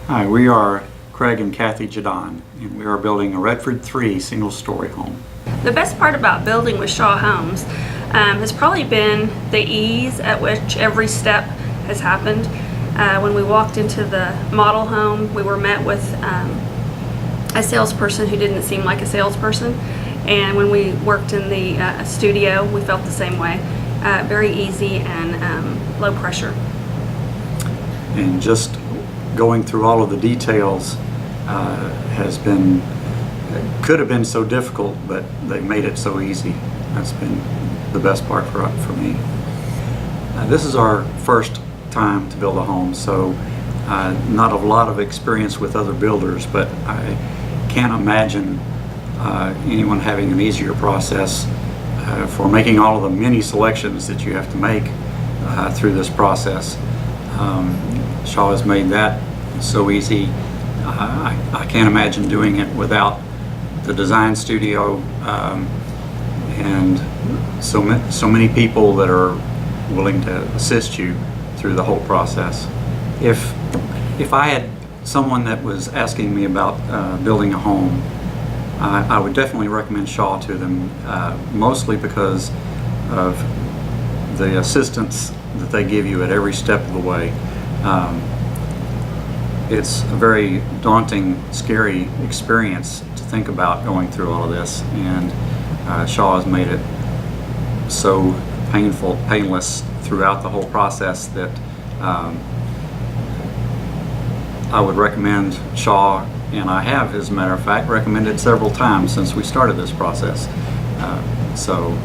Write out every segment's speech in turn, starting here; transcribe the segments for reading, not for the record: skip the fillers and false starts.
Hi, we are Craig and Kathy Jadon, and we are building a Redford 3 single-story home. The best part about building with Shaw Homes has probably been the ease at which every step has happened. When we walked into the model home, we were met with a salesperson who didn't seem like a salesperson, and when we worked in the studio, we felt the same way. Very easy and low pressure. And just going through all of the details could have been so difficult, but they made it so easy. That's been the best part for me. This is our first time to build a home, so not a lot of experience with other builders, but I can't imagine anyone having an easier process for making all of the many selections that you have to make through this process. Shaw has made that so easy. I can't imagine doing it without the design studio and so many people that are willing to assist you through the whole process. If I had someone that was asking me about building a home, I would definitely recommend Shaw to them, mostly because of the assistance that they give you at every step of the way. It's a very daunting, scary experience to think about going through all of this, and Shaw has made it so painless throughout the whole process that I would recommend Shaw, and I have, as a matter of fact, recommended several times since we started this process. So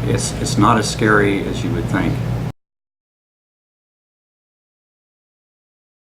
it's not as scary as you would think.